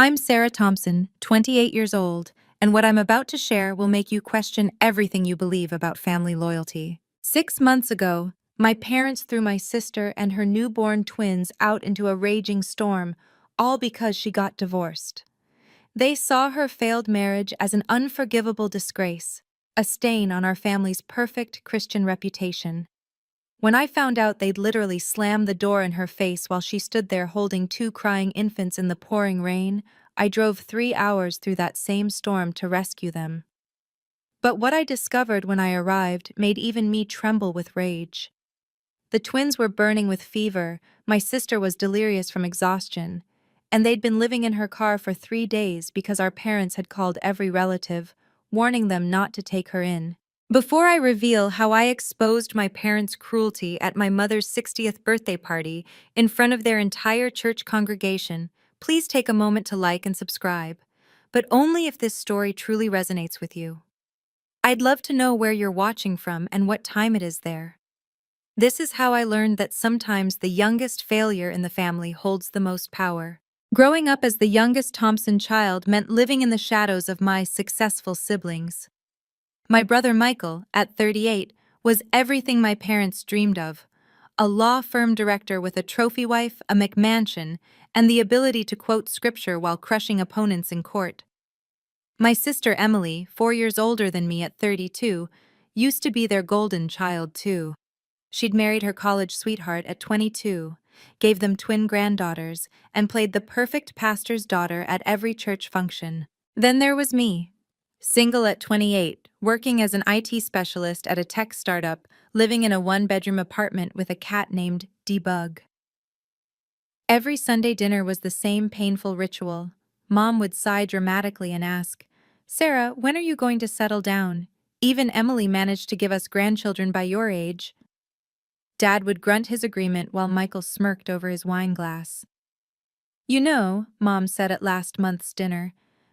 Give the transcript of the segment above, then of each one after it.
I'm Sarah Thompson, 28 years old, and what I'm about to share will make you question everything you believe about family loyalty. 6 months ago, my parents threw my sister and her newborn twins out into a raging storm, all because she got divorced. They saw her failed marriage as an unforgivable disgrace, a stain on our family's perfect Christian reputation. When I found out they'd literally slammed the door in her face while she stood there holding two crying infants in the pouring rain, I drove 3 hours through that same storm to rescue them. But what I discovered when I arrived made even me tremble with rage. The twins were burning with fever, my sister was delirious from exhaustion, and they'd been living in her car for 3 days because our parents had called every relative, warning them not to take her in. Before I reveal how I exposed my parents' cruelty at my mother's 60th birthday party in front of their entire church congregation, please take a moment to like and subscribe, but only if this story truly resonates with you. I'd love to know where you're watching from and what time it is there. This is how I learned that sometimes the youngest failure in the family holds the most power. Growing up as the youngest Thompson child meant living in the shadows of my successful siblings. My brother Michael, at 38, was everything my parents dreamed of: a law firm director with a trophy wife, a McMansion, and the ability to quote scripture while crushing opponents in court. My sister Emily, 4 years older than me at 32, used to be their golden child too. She'd married her college sweetheart at 22, gave them twin granddaughters, and played the perfect pastor's daughter at every church function. Then there was me, single at 28, working as an IT specialist at a tech startup, living in a one-bedroom apartment with a cat named Debug. Every Sunday dinner was the same painful ritual. Mom would sigh dramatically and ask, "Sarah, when are you going to settle down? Even Emily managed to give us grandchildren by your age." Dad would grunt his agreement while Michael smirked over his wine glass. "You know," Mom said at last month's dinner,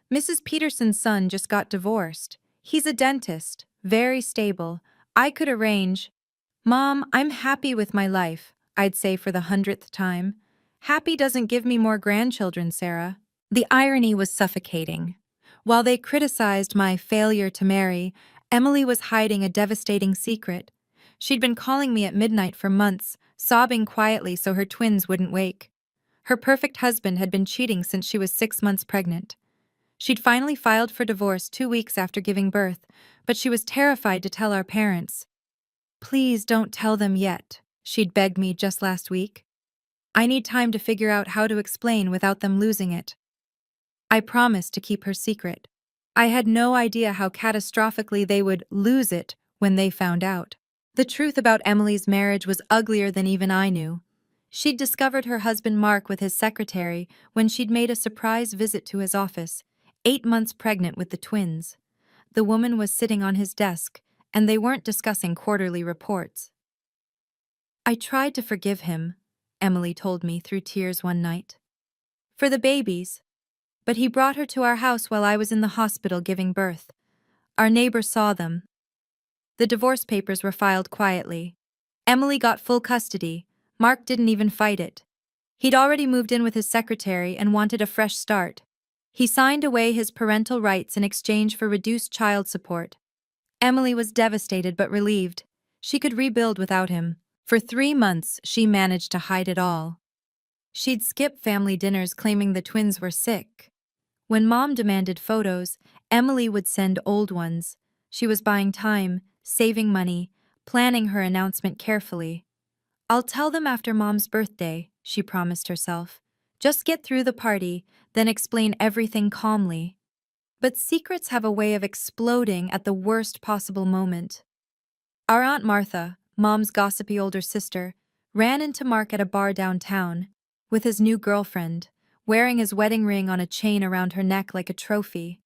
"Mrs. Peterson's son just got divorced. He's a dentist, very stable. I could arrange—" "Mom, I'm happy with my life," I'd say for the 100th time. "Happy doesn't give me more grandchildren, Sarah." The irony was suffocating. While they criticized my failure to marry, Emily was hiding a devastating secret. She'd been calling me at midnight for months, sobbing quietly so her twins wouldn't wake. Her perfect husband had been cheating since she was 6 months pregnant. She'd finally filed for divorce 2 weeks after giving birth, but she was terrified to tell our parents. "Please don't tell them yet," she'd begged me just last week. "I need time to figure out how to explain without them losing it." I promised to keep her secret. I had no idea how catastrophically they would lose it when they found out. The truth about Emily's marriage was uglier than even I knew. She'd discovered her husband Mark with his secretary when she'd made a surprise visit to his office, 8 months pregnant with the twins. The woman was sitting on his desk, and they weren't discussing quarterly reports. "I tried to forgive him," Emily told me through tears one night, "for the babies. But he brought her to our house while I was in the hospital giving birth. Our neighbor saw them. The divorce papers were filed quietly. Emily got full custody. Mark didn't even fight it. He'd already moved in with his secretary and wanted a fresh start. He signed away his parental rights in exchange for reduced child support. Emily was devastated but relieved. She could rebuild without him. For 3 months, she managed to hide it all. She'd skip family dinners claiming the twins were sick. When Mom demanded photos, Emily would send old ones. She was buying time, saving money, planning her announcement carefully. "I'll tell them after Mom's birthday," she promised herself. "Just get through the party, then explain everything calmly." But secrets have a way of exploding at the worst possible moment. Our Aunt Martha, Mom's gossipy older sister, ran into Mark at a bar downtown with his new girlfriend, wearing his wedding ring on a chain around her neck like a trophy.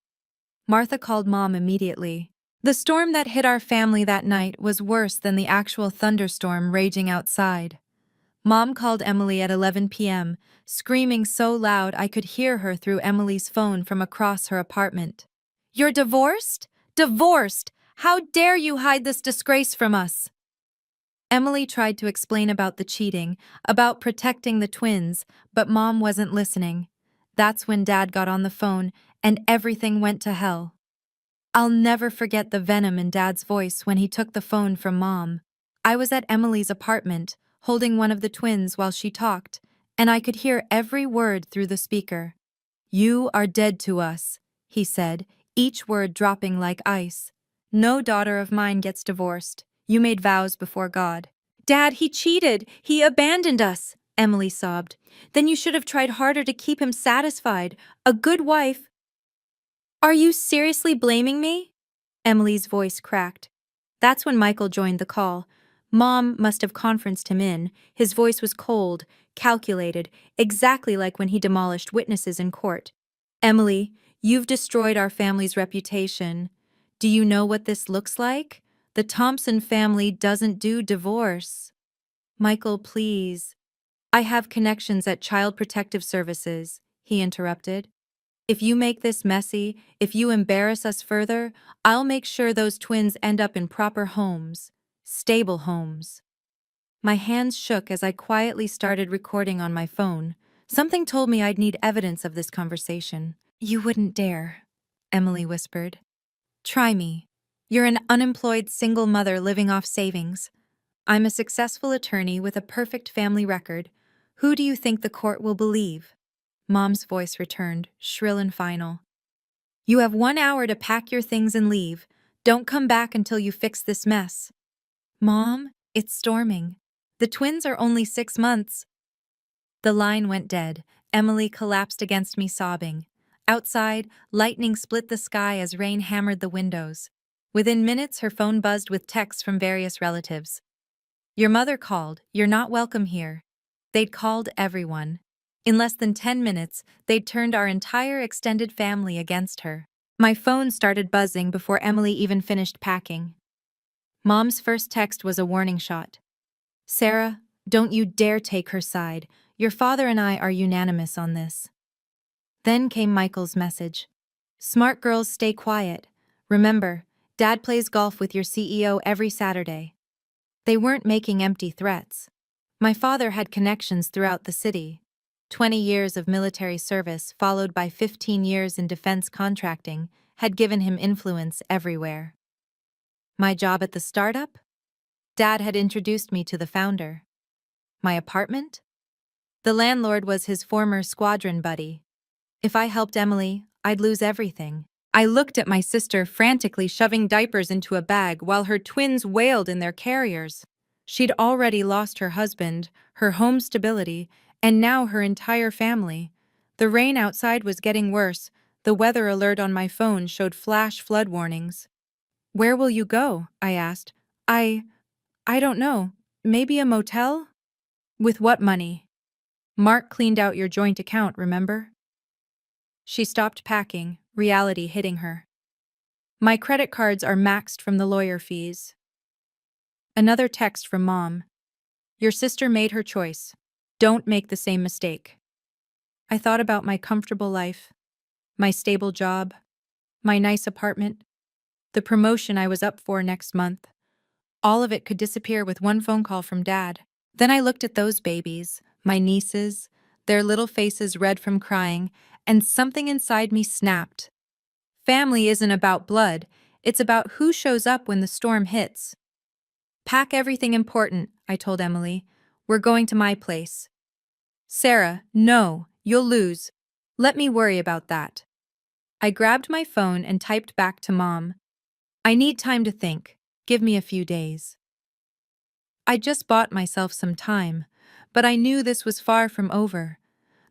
Martha called Mom immediately. The storm that hit our family that night was worse than the actual thunderstorm raging outside. Mom called Emily at 11 p.m., screaming so loud I could hear her through Emily's phone from across her apartment. "You're divorced? Divorced! How dare you hide this disgrace from us?" Emily tried to explain about the cheating, about protecting the twins, but Mom wasn't listening. That's when Dad got on the phone and everything went to hell. I'll never forget the venom in Dad's voice when he took the phone from Mom. I was at Emily's apartment, holding one of the twins while she talked, and I could hear every word through the speaker. "You are dead to us," he said, each word dropping like ice. "No daughter of mine gets divorced. You made vows before God." "Dad, he cheated! He abandoned us!" Emily sobbed. "Then you should have tried harder to keep him satisfied. A good wife—" "Are you seriously blaming me?" Emily's voice cracked. That's when Michael joined the call. Mom must have conferenced him in. His voice was cold, calculated, exactly like when he demolished witnesses in court. "Emily, you've destroyed our family's reputation. Do you know what this looks like? The Thompson family doesn't do divorce." "Michael, please." "I have connections at Child Protective Services," he interrupted. "If you make this messy, if you embarrass us further, I'll make sure those twins end up in proper homes. Stable homes." My hands shook as I quietly started recording on my phone. Something told me I'd need evidence of this conversation. "You wouldn't dare," Emily whispered. "Try me. You're an unemployed single mother living off savings. I'm a successful attorney with a perfect family record. Who do you think the court will believe?" Mom's voice returned, shrill and final. "You have 1 hour to pack your things and leave. Don't come back until you fix this mess." "Mom, it's storming. The twins are only 6 months." The line went dead. Emily collapsed against me sobbing. Outside, lightning split the sky as rain hammered the windows. Within minutes, her phone buzzed with texts from various relatives. "Your mother called. You're not welcome here." They'd called everyone. In less than 10 minutes, they'd turned our entire extended family against her. My phone started buzzing before Emily even finished packing. Mom's first text was a warning shot. "Sarah, don't you dare take her side. Your father and I are unanimous on this." Then came Michael's message. "Smart girls stay quiet. Remember, Dad plays golf with your CEO every Saturday." They weren't making empty threats. My father had connections throughout the city. 20 years of military service, followed by 15 years in defense contracting, had given him influence everywhere. My job at the startup? Dad had introduced me to the founder. My apartment? The landlord was his former squadron buddy. If I helped Emily, I'd lose everything. I looked at my sister frantically shoving diapers into a bag while her twins wailed in their carriers. She'd already lost her husband, her home stability, and now her entire family. The rain outside was getting worse. The weather alert on my phone showed flash flood warnings. "Where will you go?" I asked. I don't know. Maybe a motel?" "With what money?" "Mark cleaned out your joint account, remember?" She stopped packing, reality hitting her. "My credit cards are maxed from the lawyer fees." Another text from Mom. "Your sister made her choice. Don't make the same mistake." I thought about my comfortable life, my stable job, my nice apartment, the promotion I was up for next month. All of it could disappear with one phone call from Dad. Then I looked at those babies, my nieces, their little faces red from crying, and something inside me snapped. Family isn't about blood, it's about who shows up when the storm hits. "Pack everything important," I told Emily. "We're going to my place." "Sarah, no, you'll lose. Let me worry about that." I grabbed my phone and typed back to Mom. "I need time to think. Give me a few days." I just bought myself some time, but I knew this was far from over.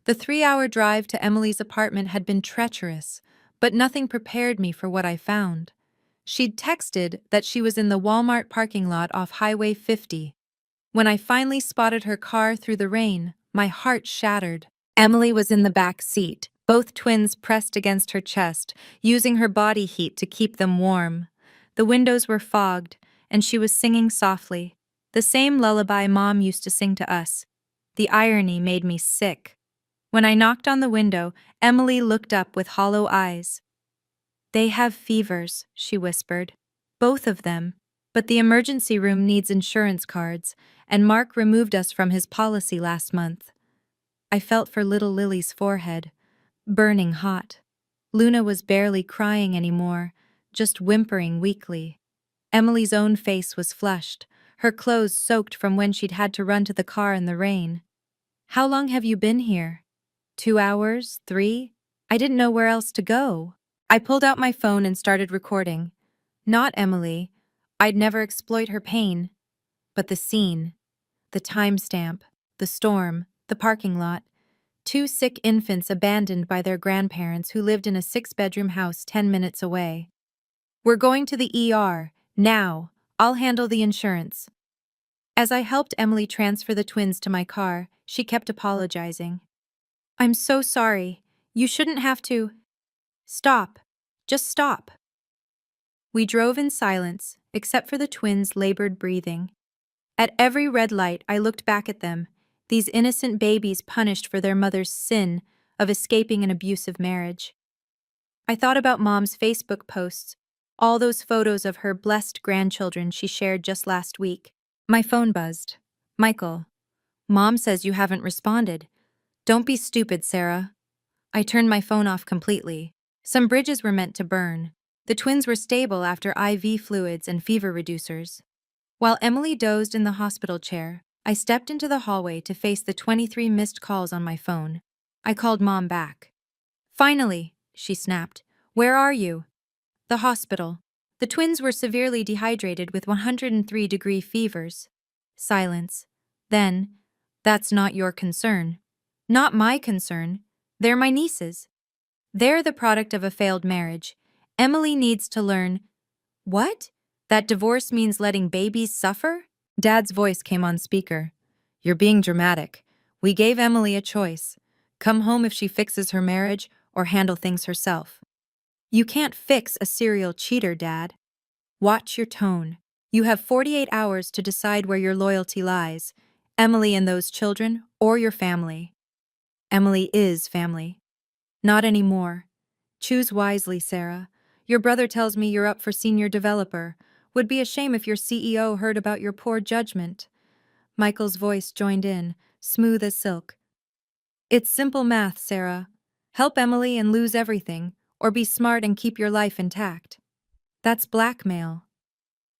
The 3-hour drive to Emily's apartment had been treacherous, but nothing prepared me for what I found. She'd texted that she was in the Walmart parking lot off Highway 50. When I finally spotted her car through the rain, my heart shattered. Emily was in the back seat, both twins pressed against her chest, using her body heat to keep them warm. The windows were fogged, and she was singing softly, the same lullaby Mom used to sing to us. The irony made me sick. When I knocked on the window, Emily looked up with hollow eyes. "They have fevers," she whispered. "Both of them. But the emergency room needs insurance cards, and Mark removed us from his policy last month." I felt for little Lily's forehead. burning hot. Luna was barely crying anymore, just whimpering weakly. Emily's own face was flushed, her clothes soaked from when she'd had to run to the car in the rain. "How long have you been here? 2 hours? 3? I didn't know where else to go." I pulled out my phone and started recording. Not Emily. I'd never exploit her pain. But the scene, the timestamp, the storm, the parking lot. 2 sick infants abandoned by their grandparents who lived in a 6-bedroom house 10 minutes away. "We're going to the ER. Now. I'll handle the insurance." As I helped Emily transfer the twins to my car, she kept apologizing. "I'm so sorry. You shouldn't have to." "Stop. Just stop." We drove in silence, except for the twins' labored breathing. At every red light, I looked back at them, these innocent babies punished for their mother's sin of escaping an abusive marriage. I thought about Mom's Facebook posts, all those photos of her blessed grandchildren she shared just last week. My phone buzzed. "Michael, Mom says you haven't responded. Don't be stupid, Sarah." I turned my phone off completely. Some bridges were meant to burn. The twins were stable after IV fluids and fever reducers. While Emily dozed in the hospital chair, I stepped into the hallway to face the 23 missed calls on my phone. I called Mom back. "Finally," she snapped. "Where are you?" "The hospital." The twins were severely dehydrated with 103-degree fevers. Silence. Then, "That's not your concern." "Not my concern. They're my nieces. They're the product of a failed marriage. Emily needs to learn." "What? That divorce means letting babies suffer?" Dad's voice came on speaker. "You're being dramatic. We gave Emily a choice. Come home if she fixes her marriage or handle things herself." "You can't fix a serial cheater, Dad." "Watch your tone. You have 48 hours to decide where your loyalty lies, Emily and those children, or your family." "Emily is family." "Not anymore. Choose wisely, Sarah. Your brother tells me you're up for senior developer. Would be a shame if your CEO heard about your poor judgment." Michael's voice joined in, smooth as silk. "It's simple math, Sarah. Help Emily and lose everything, or be smart and keep your life intact." "That's blackmail."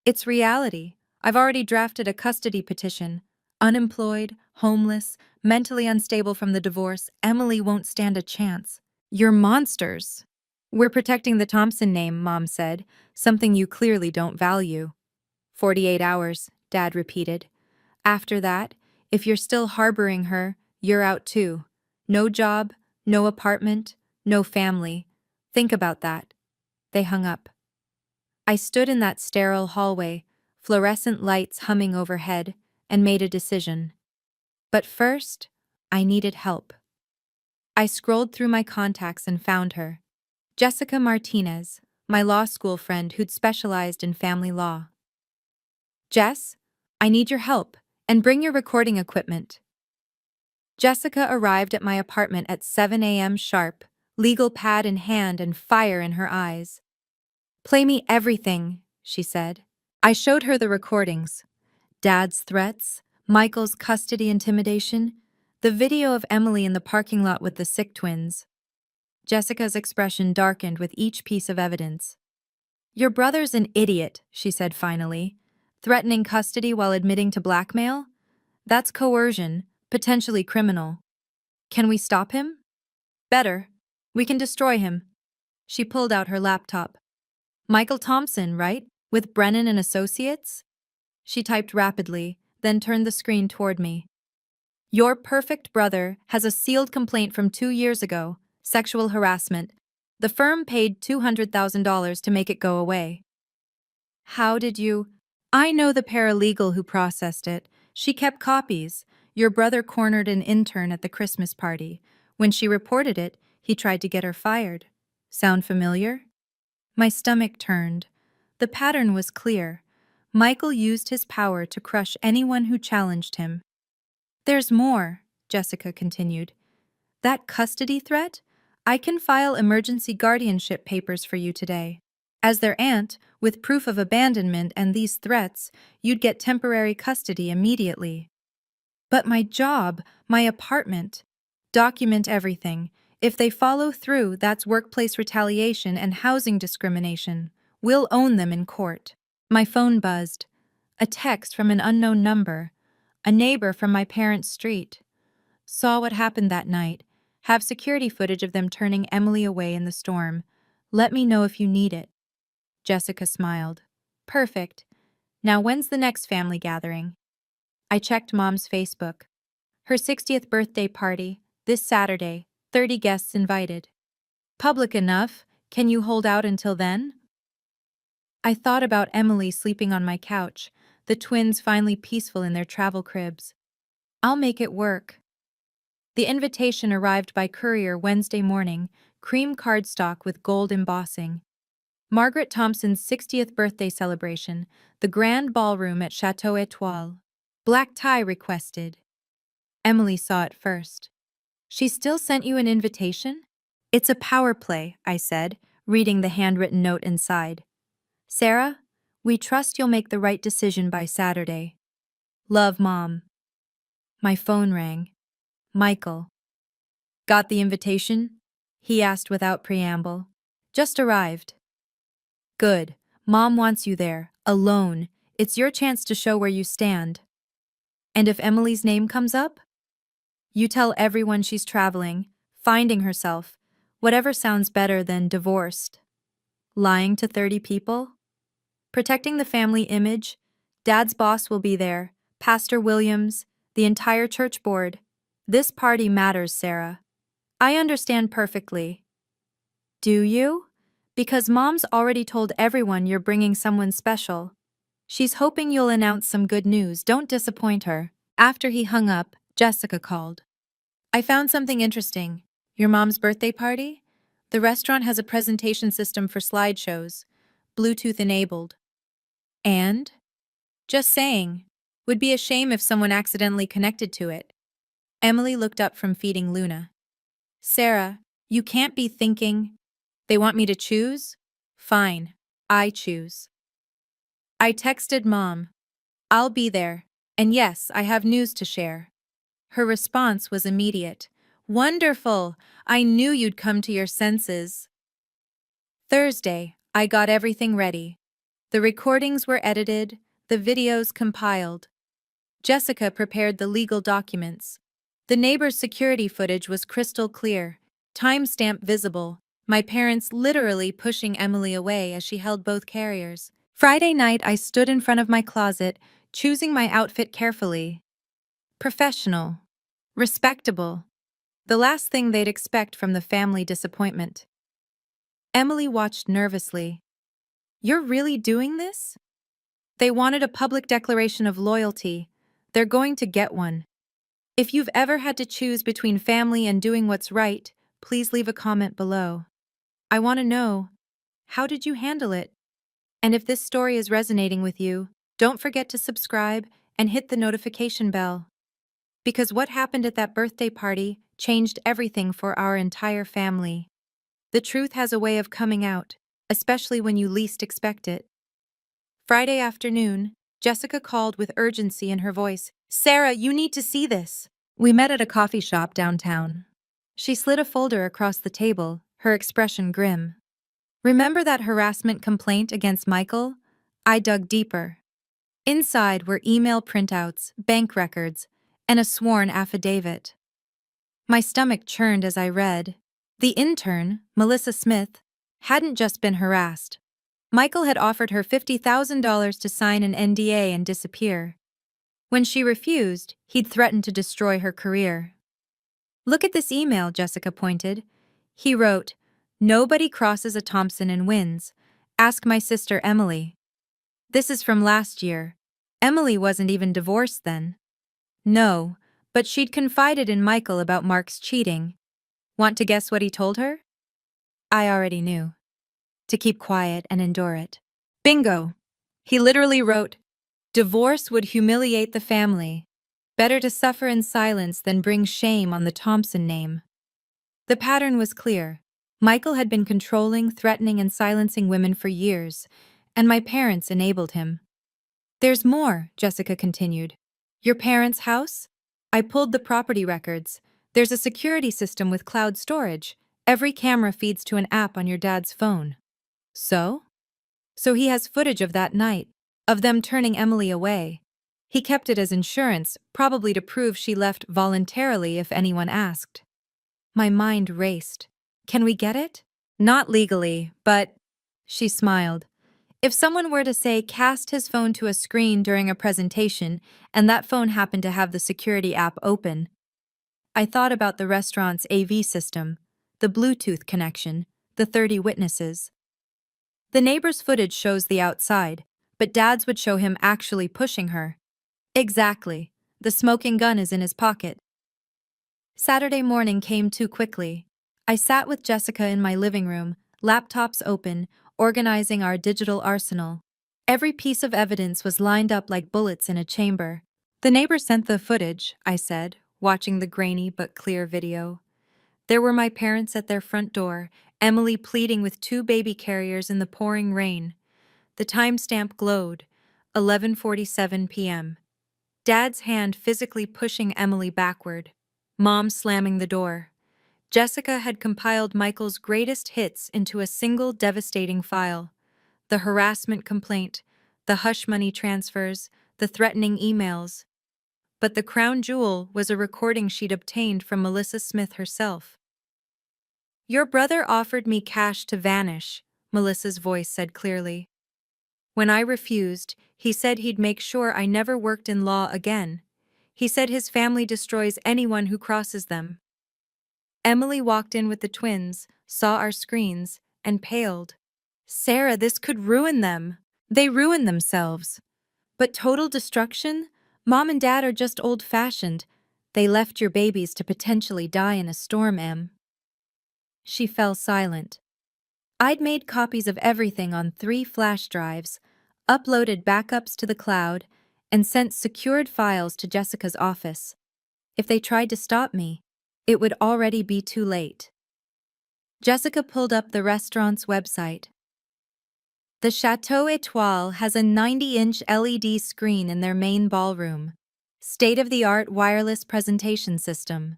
"It's reality. I've already drafted a custody petition. Unemployed, homeless, mentally unstable from the divorce, Emily won't stand a chance." "You're monsters." "We're protecting the Thompson name," Mom said, "something you clearly don't value." 48 hours, Dad repeated. "After that, if you're still harboring her, you're out too. No job, no apartment, no family. Think about that." They hung up. I stood in that sterile hallway, fluorescent lights humming overhead, and made a decision. But first, I needed help. I scrolled through my contacts and found her. Jessica Martinez, my law school friend who'd specialized in family law. "Jess, I need your help, and bring your recording equipment." Jessica arrived at my apartment at 7 a.m. sharp, legal pad in hand and fire in her eyes. "Play me everything," she said. I showed her the recordings. Dad's threats, Michael's custody intimidation, the video of Emily in the parking lot with the sick twins. Jessica's expression darkened with each piece of evidence. "Your brother's an idiot," she said finally. "Threatening custody while admitting to blackmail? That's coercion, potentially criminal. Can we stop him?" "Better. We can destroy him." She pulled out her laptop. "Michael Thompson, right? With Brennan and Associates?" She typed rapidly, then turned the screen toward me. "Your perfect brother has a sealed complaint from 2 years ago, sexual harassment. The firm paid $200,000 to make it go away." "How did you—" "I know the paralegal who processed it. She kept copies. Your brother cornered an intern at the Christmas party. When she reported it, he tried to get her fired. Sound familiar?" My stomach turned. The pattern was clear. Michael used his power to crush anyone who challenged him. "There's more," Jessica continued. "That custody threat? I can file emergency guardianship papers for you today. As their aunt, with proof of abandonment and these threats, you'd get temporary custody immediately." "But my job, my apartment." "Document everything. If they follow through, that's workplace retaliation and housing discrimination. We'll own them in court. My phone buzzed. A text from an unknown number. A neighbor from my parents' street. Saw what happened that night. Have security footage of them turning Emily away in the storm. Let me know if you need it. Jessica smiled. Perfect. Now when's the next family gathering? I checked Mom's Facebook. Her 60th birthday party, this Saturday, 30 guests invited. Public enough, can you hold out until then? I thought about Emily sleeping on my couch, the twins finally peaceful in their travel cribs. I'll make it work. The invitation arrived by courier Wednesday morning, cream cardstock with gold embossing. Margaret Thompson's 60th birthday celebration, the grand ballroom at Chateau Étoile. Black tie requested. Emily saw it first. She still sent you an invitation? It's a power play, I said, reading the handwritten note inside. Sarah, we trust you'll make the right decision by Saturday. Love, Mom. My phone rang. Michael. Got the invitation? He asked without preamble. Just arrived. Good. Mom wants you there, alone. It's your chance to show where you stand. And if Emily's name comes up? You tell everyone she's traveling, finding herself, whatever sounds better than divorced. Lying to 30 people? Protecting the family image? Dad's boss will be there, Pastor Williams, the entire church board. This party matters, Sarah. I understand perfectly. Do you? Because Mom's already told everyone you're bringing someone special. She's hoping you'll announce some good news. Don't disappoint her. After he hung up, Jessica called. I found something interesting. Your mom's birthday party? The restaurant has a presentation system for slideshows, Bluetooth enabled. And? Just saying. Would be a shame if someone accidentally connected to it. Emily looked up from feeding Luna. Sarah, you can't be thinking. They want me to choose? Fine, I choose. I texted Mom. I'll be there. And yes, I have news to share. Her response was immediate. Wonderful! I knew you'd come to your senses. Thursday, I got everything ready. The recordings were edited, the videos compiled. Jessica prepared the legal documents. The neighbor's security footage was crystal clear, timestamp visible, my parents literally pushing Emily away as she held both carriers. Friday night, I stood in front of my closet, choosing my outfit carefully. Professional. Respectable. The last thing they'd expect from the family disappointment. Emily watched nervously. You're really doing this? They wanted a public declaration of loyalty. They're going to get one. If you've ever had to choose between family and doing what's right, please leave a comment below. I want to know, how did you handle it? And if this story is resonating with you, don't forget to subscribe and hit the notification bell. Because what happened at that birthday party changed everything for our entire family. The truth has a way of coming out, especially when you least expect it. Friday afternoon, Jessica called with urgency in her voice. Sarah, you need to see this. We met at a coffee shop downtown. She slid a folder across the table, her expression grim. Remember that harassment complaint against Michael? I dug deeper. Inside were email printouts, bank records, and a sworn affidavit. My stomach churned as I read. The intern, Melissa Smith, hadn't just been harassed. Michael had offered her $50,000 to sign an NDA and disappear. When she refused, he'd threatened to destroy her career. Look at this email, Jessica pointed. He wrote, Nobody crosses a Thompson and wins. Ask my sister Emily. This is from last year. Emily wasn't even divorced then. No, but she'd confided in Michael about Mark's cheating. Want to guess what he told her? I already knew. To keep quiet and endure it. Bingo! He literally wrote, Divorce would humiliate the family. Better to suffer in silence than bring shame on the Thompson name. The pattern was clear. Michael had been controlling, threatening, and silencing women for years, and my parents enabled him. There's more, Jessica continued. Your parents' house? I pulled the property records. There's a security system with cloud storage. Every camera feeds to an app on your dad's phone. So? So he has footage of that night, of them turning Emily away. He kept it as insurance, probably to prove she left voluntarily if anyone asked. My mind raced. Can we get it? Not legally, but… She smiled. If someone were to say cast his phone to a screen during a presentation and that phone happened to have the security app open, I thought about the restaurant's AV system, the Bluetooth connection, the 30 witnesses. The neighbor's footage shows the outside, but Dad's would show him actually pushing her. Exactly. The smoking gun is in his pocket. Saturday morning came too quickly. I sat with Jessica in my living room, laptops open, organizing our digital arsenal. Every piece of evidence was lined up like bullets in a chamber. The neighbor sent the footage, I said, watching the grainy but clear video. There were my parents at their front door, Emily pleading with 2 baby carriers in the pouring rain. The timestamp glowed, 11:47 p.m. Dad's hand physically pushing Emily backward. Mom slamming the door. Jessica had compiled Michael's greatest hits into a single devastating file. The harassment complaint, the hush money transfers, the threatening emails. But the crown jewel was a recording she'd obtained from Melissa Smith herself. Your brother offered me cash to vanish, Melissa's voice said clearly. When I refused, he said he'd make sure I never worked in law again. He said his family destroys anyone who crosses them. Emily walked in with the twins, saw our screens, and paled. Sarah, this could ruin them. They ruin themselves. But total destruction? Mom and Dad are just old-fashioned. They left your babies to potentially die in a storm, Em. She fell silent. I'd made copies of everything on 3 flash drives, uploaded backups to the cloud, and sent secured files to Jessica's office. If they tried to stop me, it would already be too late. Jessica pulled up the restaurant's website. The Chateau Étoile has a 90-inch LED screen in their main ballroom. State-of-the-art wireless presentation system.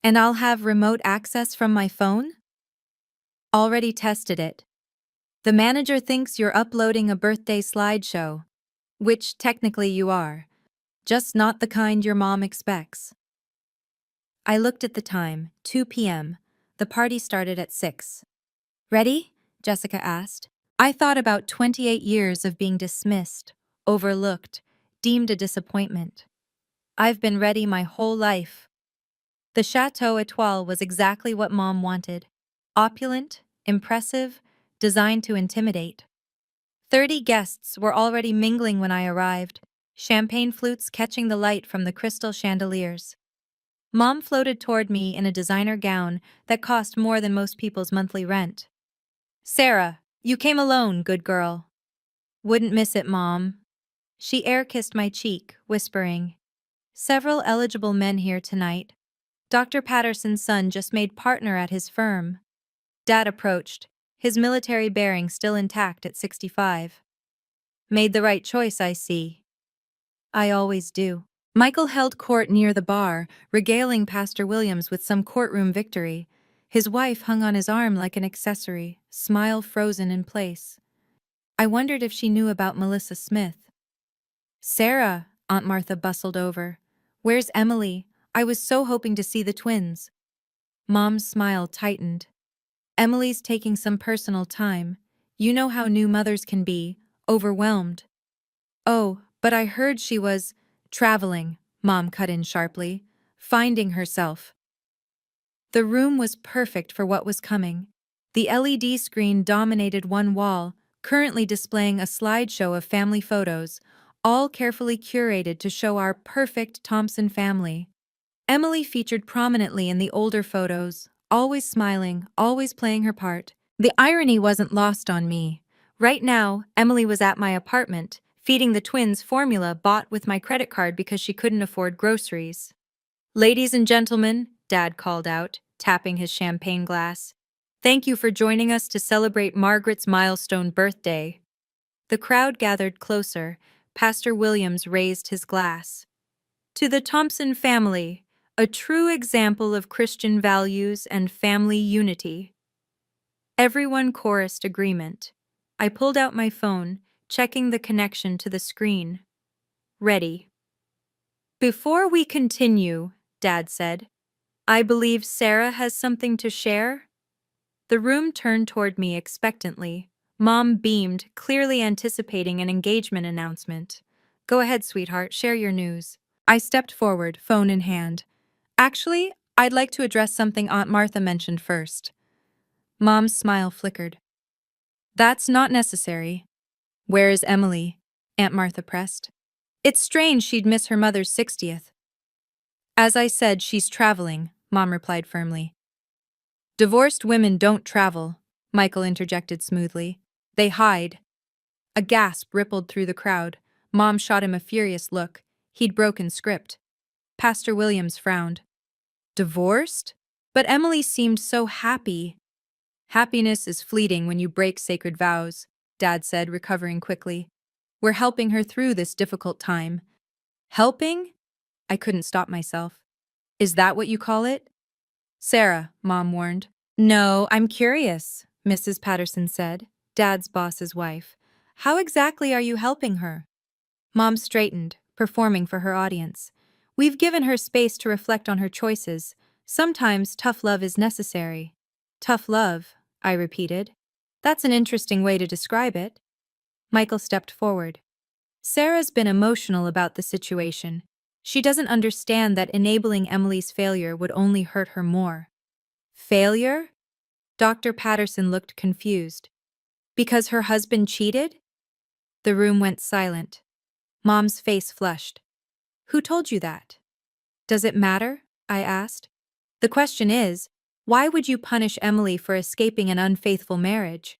And I'll have remote access from my phone? Already tested it. The manager thinks you're uploading a birthday slideshow. Which technically you are. Just not the kind your mom expects. I looked at the time, 2 p.m. The party started at 6. Ready? Jessica asked. I thought about 28 years of being dismissed, overlooked, deemed a disappointment. I've been ready my whole life. The Chateau Étoile was exactly what Mom wanted. Opulent, impressive, designed to intimidate. 30 guests were already mingling when I arrived, champagne flutes catching the light from the crystal chandeliers. Mom floated toward me in a designer gown that cost more than most people's monthly rent. Sarah, you came alone, good girl. Wouldn't miss it, Mom. She air-kissed my cheek, whispering, Several eligible men here tonight. Dr. Patterson's son just made partner at his firm. Dad approached, his military bearing still intact at 65. Made the right choice, I see. I always do. Michael held court near the bar, regaling Pastor Williams with some courtroom victory. His wife hung on his arm like an accessory, smile frozen in place. I wondered if she knew about Melissa Smith. Sarah, Aunt Martha bustled over. Where's Emily? I was so hoping to see the twins. Mom's smile tightened. Emily's taking some personal time. You know how new mothers can be, overwhelmed. Oh, but I heard she was traveling, Mom cut in sharply, finding herself. The room was perfect for what was coming. The LED screen dominated one wall, currently displaying a slideshow of family photos, all carefully curated to show our perfect Thompson family. Emily featured prominently in the older photos, always smiling, always playing her part. The irony wasn't lost on me. Right now, Emily was at my apartment, feeding the twins formula bought with my credit card because she couldn't afford groceries. Ladies and gentlemen, Dad called out, tapping his champagne glass. Thank you for joining us to celebrate Margaret's milestone birthday. The crowd gathered closer. Pastor Williams raised his glass. To the Thompson family, A true example of Christian values and family unity. Everyone chorused agreement. I pulled out my phone, checking the connection to the screen. Ready. Before we continue, Dad said, I believe Sarah has something to share. The room turned toward me expectantly. Mom beamed, clearly anticipating an engagement announcement. Go ahead, sweetheart, share your news. I stepped forward, phone in hand. Actually, I'd like to address something Aunt Martha mentioned first. Mom's smile flickered. That's not necessary. Where is Emily? Aunt Martha pressed. It's strange she'd miss her mother's 60th. As I said, she's traveling, Mom replied firmly. Divorced women don't travel, Michael interjected smoothly. They hide. A gasp rippled through the crowd. Mom shot him a furious look. He'd broken script. Pastor Williams frowned. Divorced? But Emily seemed so happy. Happiness is fleeting when you break sacred vows, Dad said, recovering quickly. We're helping her through this difficult time. Helping? I couldn't stop myself. Is that what you call it? Sarah, Mom warned. No, I'm curious, Mrs. Patterson said, Dad's boss's wife. How exactly are you helping her? Mom straightened, performing for her audience. We've given her space to reflect on her choices. Sometimes tough love is necessary. Tough love, I repeated. That's an interesting way to describe it. Michael stepped forward. Sarah's been emotional about the situation. She doesn't understand that enabling Emily's failure would only hurt her more. Failure? Dr. Patterson looked confused. Because her husband cheated? The room went silent. Mom's face flushed. Who told you that? Does it matter? I asked. The question is, why would you punish Emily for escaping an unfaithful marriage?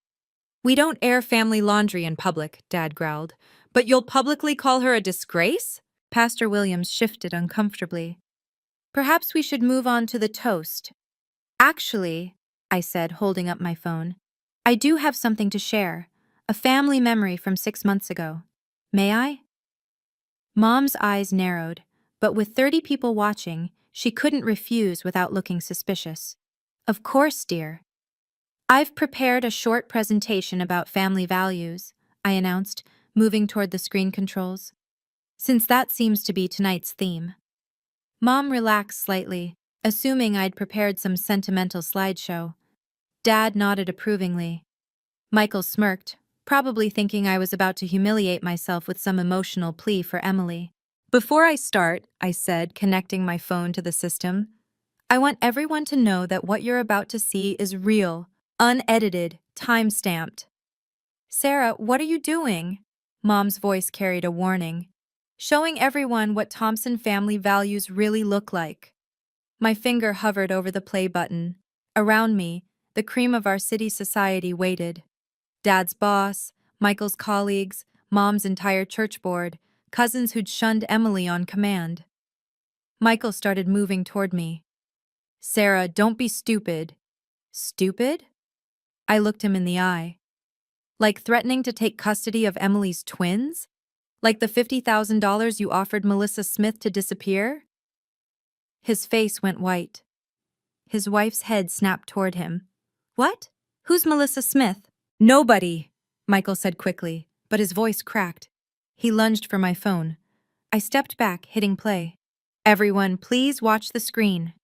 We don't air family laundry in public, Dad growled. But you'll publicly call her a disgrace? Pastor Williams shifted uncomfortably. Perhaps we should move on to the toast. Actually, I said, holding up my phone, I do have something to share. A family memory from 6 months ago. May I? Mom's eyes narrowed, but with 30 people watching, she couldn't refuse without looking suspicious. Of course, dear. I've prepared a short presentation about family values, I announced, moving toward the screen controls. Since that seems to be tonight's theme. Mom relaxed slightly, assuming I'd prepared some sentimental slideshow. Dad nodded approvingly. Michael smirked, probably thinking I was about to humiliate myself with some emotional plea for Emily. Before I start, I said, connecting my phone to the system, I want everyone to know that what you're about to see is real, unedited, time-stamped. Sarah, what are you doing? Mom's voice carried a warning. Showing everyone what Thompson family values really look like. My finger hovered over the play button. Around me, the cream of our city society waited. Dad's boss, Michael's colleagues, Mom's entire church board, cousins who'd shunned Emily on command. Michael started moving toward me. Sarah, don't be stupid. Stupid? I looked him in the eye. Like threatening to take custody of Emily's twins? Like the $50,000 you offered Melissa Smith to disappear? His face went white. His wife's head snapped toward him. What? Who's Melissa Smith? Nobody, Michael said quickly, but his voice cracked. He lunged for my phone. I stepped back, hitting play. Everyone, please watch the screen.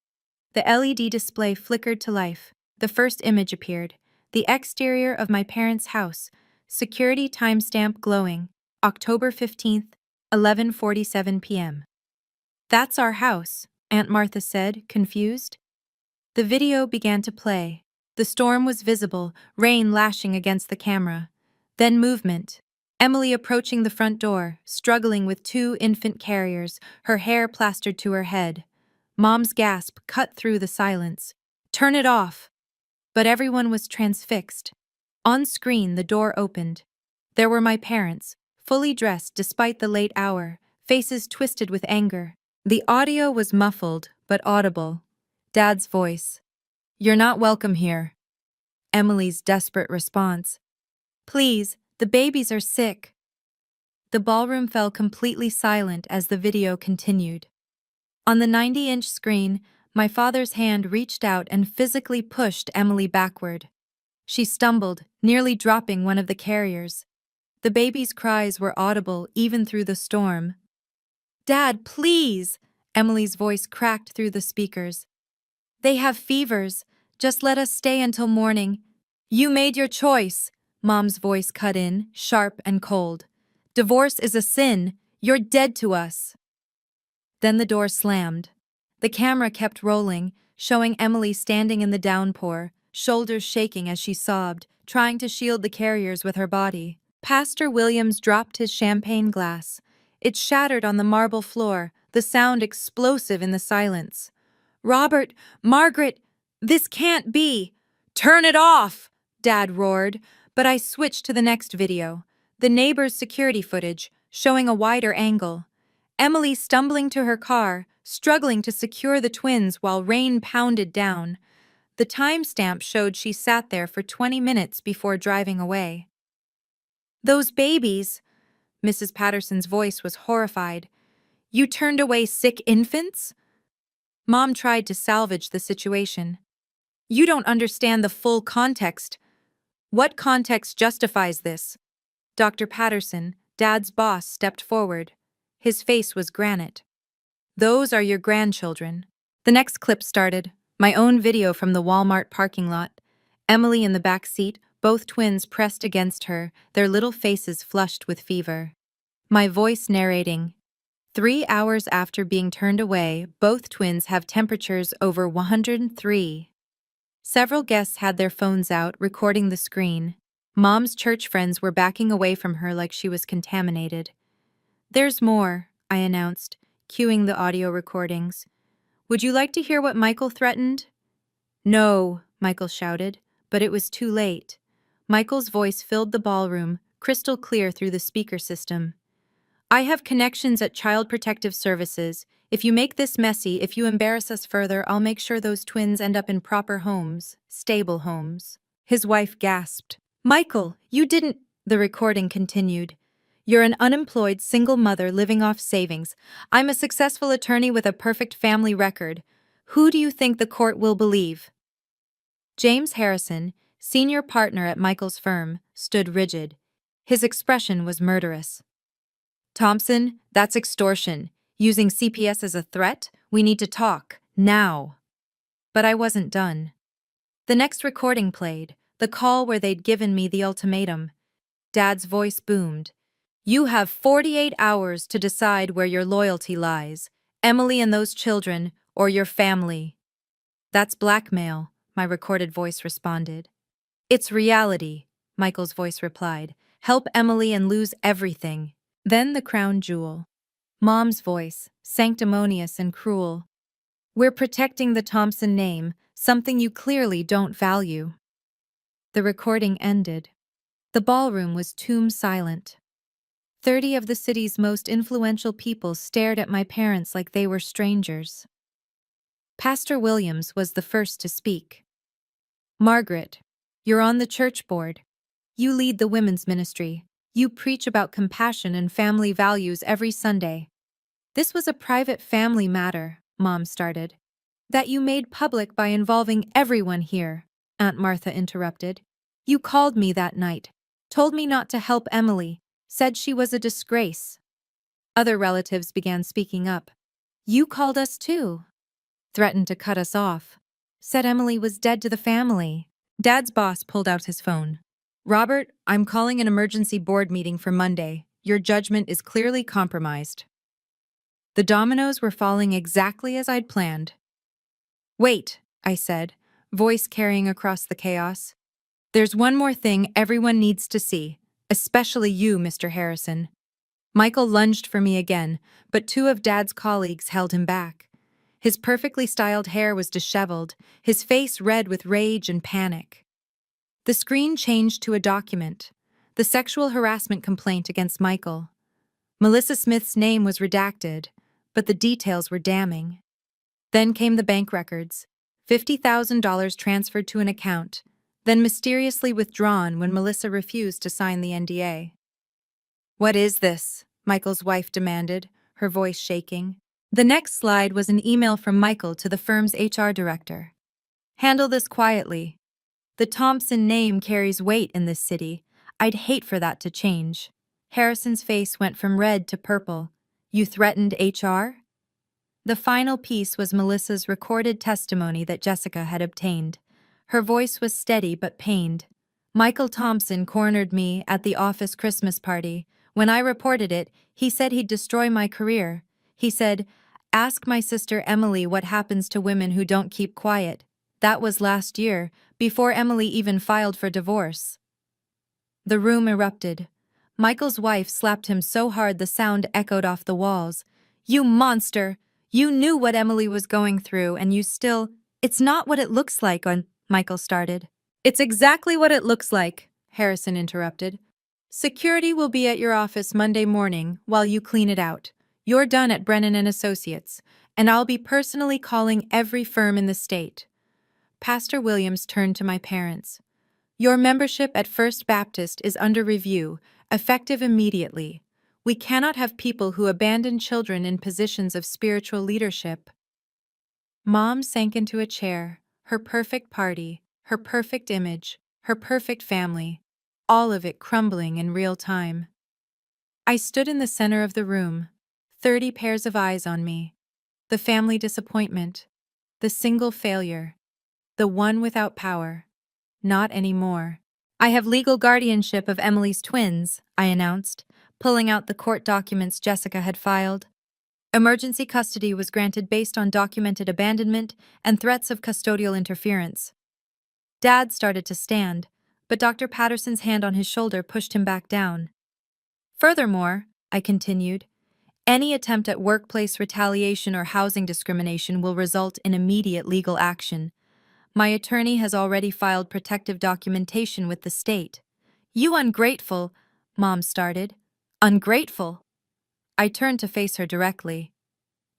The LED display flickered to life. The first image appeared. The exterior of my parents' house. Security timestamp glowing. October 15th, 11:47 p.m. That's our house, Aunt Martha said, confused. The video began to play. The storm was visible, rain lashing against the camera. Then movement. Emily approaching the front door, struggling with 2 infant carriers, her hair plastered to her head. Mom's gasp cut through the silence. Turn it off! But everyone was transfixed. On screen, the door opened. There were my parents, fully dressed despite the late hour, faces twisted with anger. The audio was muffled, but audible. Dad's voice. You're not welcome here. Emily's desperate response. Please, the babies are sick. The ballroom fell completely silent as the video continued. On the 90-inch screen, my father's hand reached out and physically pushed Emily backward. She stumbled, nearly dropping one of the carriers. The baby's cries were audible even through the storm. "Dad, please!" Emily's voice cracked through the speakers. "They have fevers. Just let us stay until morning." "You made your choice," Mom's voice cut in, sharp and cold. "Divorce is a sin. You're dead to us." Then the door slammed. The camera kept rolling, showing Emily standing in the downpour, shoulders shaking as she sobbed, trying to shield the carriers with her body. Pastor Williams dropped his champagne glass. It shattered on the marble floor, the sound explosive in the silence. "Robert, Margaret, this can't be!" "Turn it off!" Dad roared, but I switched to the next video, the neighbor's security footage, showing a wider angle. Emily stumbling to her car, struggling to secure the twins while rain pounded down. The timestamp showed she sat there for 20 minutes before driving away. "Those babies," Mrs. Patterson's voice was horrified. "You turned away sick infants?" Mom tried to salvage the situation. "You don't understand the full context." "What context justifies this?" Dr. Patterson, Dad's boss, stepped forward. His face was granite. "Those are your grandchildren." The next clip started, my own video from the Walmart parking lot. Emily in the back seat, both twins pressed against her, their little faces flushed with fever. My voice narrating. 3 hours after being turned away, both twins have temperatures over 103. Several guests had their phones out, recording the screen. Mom's church friends were backing away from her like she was contaminated. "There's more," I announced, cueing the audio recordings. "Would you like to hear what Michael threatened?" "No," Michael shouted, but it was too late. Michael's voice filled the ballroom, crystal clear through the speaker system. "I have connections at Child Protective Services. If you make this messy, if you embarrass us further, I'll make sure those twins end up in proper homes, stable homes." His wife gasped. "Michael, you didn't—" The recording continued. "You're an unemployed single mother living off savings. I'm a successful attorney with a perfect family record. Who do you think the court will believe?" James Harrison, senior partner at Michael's firm, stood rigid. His expression was murderous. "Thompson, that's extortion. Using CPS as a threat? We need to talk. Now." But I wasn't done. The next recording played, the call where they'd given me the ultimatum. Dad's voice boomed. "You have 48 hours to decide where your loyalty lies, Emily and those children, or your family." "That's blackmail," my recorded voice responded. "It's reality," Michael's voice replied. "Help Emily and lose everything." Then the crown jewel. Mom's voice, sanctimonious and cruel. "We're protecting the Thompson name, something you clearly don't value." The recording ended. The ballroom was tomb silent. 30 of the city's most influential people stared at my parents like they were strangers. Pastor Williams was the first to speak. "Margaret, you're on the church board. You lead the women's ministry. You preach about compassion and family values every Sunday." "This was a private family matter," Mom started. "That you made public by involving everyone here," Aunt Martha interrupted. "You called me that night, told me not to help Emily, said she was a disgrace." Other relatives began speaking up. "You called us too." "Threatened to cut us off. Said Emily was dead to the family." Dad's boss pulled out his phone. "Robert, I'm calling an emergency board meeting for Monday. Your judgment is clearly compromised." The dominoes were falling exactly as I'd planned. "Wait," I said, voice carrying across the chaos. "There's one more thing everyone needs to see, especially you, Mr. Harrison." Michael lunged for me again, but 2 of Dad's colleagues held him back. His perfectly styled hair was disheveled, his face red with rage and panic. The screen changed to a document, the sexual harassment complaint against Michael. Melissa Smith's name was redacted, but the details were damning. Then came the bank records, $50,000 transferred to an account, then mysteriously withdrawn when Melissa refused to sign the NDA. "What is this?" Michael's wife demanded, her voice shaking. The next slide was an email from Michael to the firm's HR director. Handle this quietly. The Thompson name carries weight in this city. I'd hate for that to change. Harrison's face went from red to purple. You threatened HR? The final piece was Melissa's recorded testimony that Jessica had obtained. Her voice was steady but pained. Michael Thompson cornered me at the office Christmas party. When I reported it, he said he'd destroy my career. He said, "Ask my sister Emily what happens to women who don't keep quiet." That was last year, before Emily even filed for divorce. The room erupted. Michael's wife slapped him so hard the sound echoed off the walls. "You monster! You knew what Emily was going through, and you still—" "It's not what it looks like," Michael started. "It's exactly what it looks like," Harrison interrupted. "Security will be at your office Monday morning while you clean it out. You're done at Brennan and Associates, and I'll be personally calling every firm in the state." Pastor Williams turned to my parents. "Your membership at First Baptist is under review, effective immediately. We cannot have people who abandon children in positions of spiritual leadership." Mom sank into a chair, her perfect party, her perfect image, her perfect family, all of it crumbling in real time. I stood in the center of the room, 30 pairs of eyes on me. The family disappointment, the single failure, the one without power. Not anymore. "I have legal guardianship of Emily's twins," I announced, pulling out the court documents Jessica had filed. Emergency custody was granted based on documented abandonment and threats of custodial interference. Dad started to stand, but Dr. Patterson's hand on his shoulder pushed him back down. "Furthermore," I continued, "any attempt at workplace retaliation or housing discrimination will result in immediate legal action. My attorney has already filed protective documentation with the state." "You ungrateful," Mom started. "Ungrateful?" I turned to face her directly.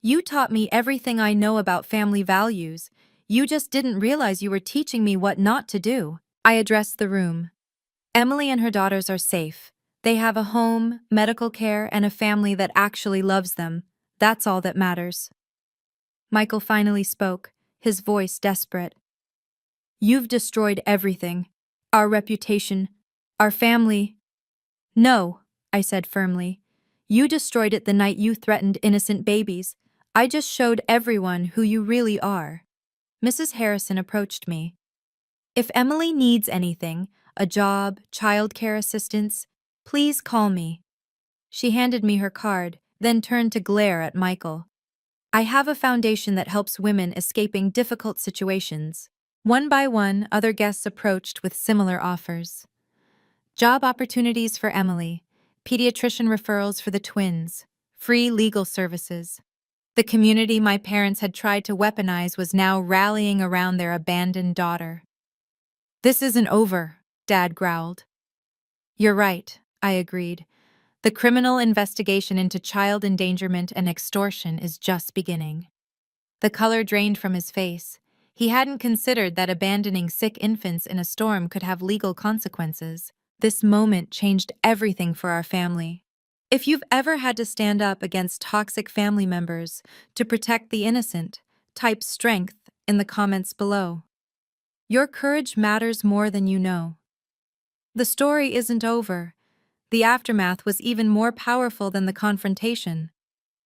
"You taught me everything I know about family values. You just didn't realize you were teaching me what not to do." I addressed the room. "Emily and her daughters are safe. They have a home, medical care, and a family that actually loves them. That's all that matters." Michael finally spoke, his voice desperate. "You've destroyed everything. Our reputation, our family." "No," I said firmly. "You destroyed it the night you threatened innocent babies. I just showed everyone who you really are." Mrs. Harrison approached me. "If Emily needs anything, a job, childcare assistance, please call me." She handed me her card, then turned to glare at Michael. "I have a foundation that helps women escaping difficult situations." One by one, other guests approached with similar offers. Job opportunities for Emily, pediatrician referrals for the twins, free legal services. The community my parents had tried to weaponize was now rallying around their abandoned daughter. "This isn't over," Dad growled. "You're right," I agreed. "The criminal investigation into child endangerment and extortion is just beginning." The color drained from his face. He hadn't considered that abandoning sick infants in a storm could have legal consequences. This moment changed everything for our family. If you've ever had to stand up against toxic family members to protect the innocent, type strength in the comments below. Your courage matters more than you know. The story isn't over. The aftermath was even more powerful than the confrontation.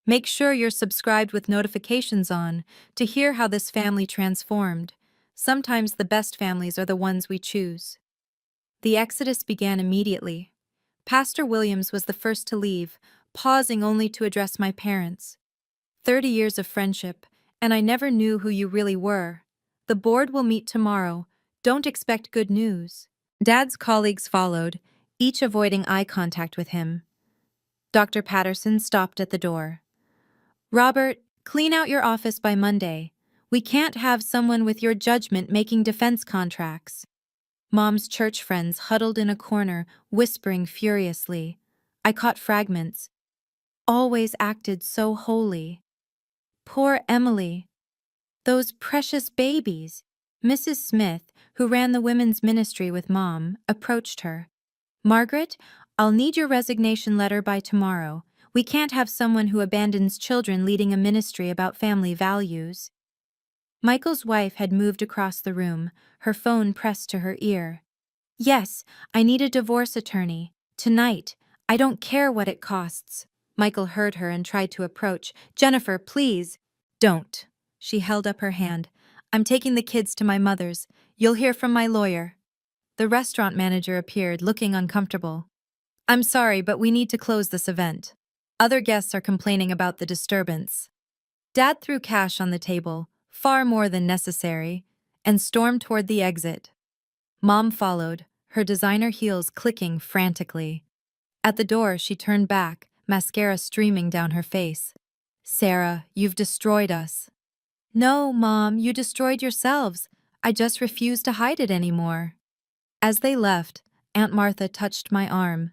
Make sure you're subscribed with notifications on to hear how this family transformed. Sometimes the best families are the ones we choose. The exodus began immediately. Pastor Williams was the first to leave, pausing only to address my parents. 30 years of friendship, and I never knew who you really were. The board will meet tomorrow. Don't expect good news. Dad's colleagues followed, each avoiding eye contact with him. Dr. Patterson stopped at the door. "Robert, clean out your office by Monday. We can't have someone with your judgment making defense contracts." Mom's church friends huddled in a corner, whispering furiously. I caught fragments. "Always acted so holy. Poor Emily. Those precious babies." Mrs. Smith, who ran the women's ministry with Mom, approached her. "Margaret, I'll need your resignation letter by tomorrow. We can't have someone who abandons children leading a ministry about family values. Michael's wife had moved across the room, her phone pressed to her ear. Yes, I need a divorce attorney. Tonight. I don't care what it costs. Michael heard her and tried to approach. Jennifer, please. Don't. She held up her hand. I'm taking the kids to my mother's. You'll hear from my lawyer. The restaurant manager appeared, looking uncomfortable. I'm sorry, but we need to close this event. Other guests are complaining about the disturbance. Dad threw cash on the table, far more than necessary, and stormed toward the exit. Mom followed, her designer heels clicking frantically. At the door, she turned back, mascara streaming down her face. Sarah, you've destroyed us. No, Mom, you destroyed yourselves. I just refuse to hide it anymore. As they left, Aunt Martha touched my arm.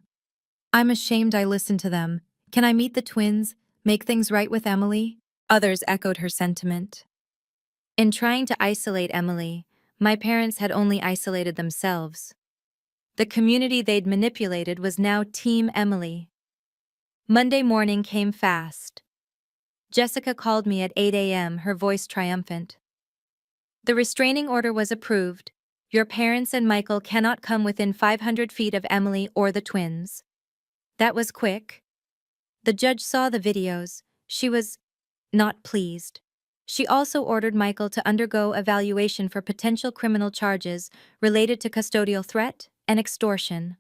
I'm ashamed I listened to them. Can I meet the twins, make things right with Emily? Others echoed her sentiment. In trying to isolate Emily, my parents had only isolated themselves. The community they'd manipulated was now Team Emily. Monday morning came fast. Jessica called me at 8 a.m., her voice triumphant. The restraining order was approved. Your parents and Michael cannot come within 500 feet of Emily or the twins. That was quick. The judge saw the videos. She was not pleased. She also ordered Michael to undergo evaluation for potential criminal charges related to custodial threat and extortion.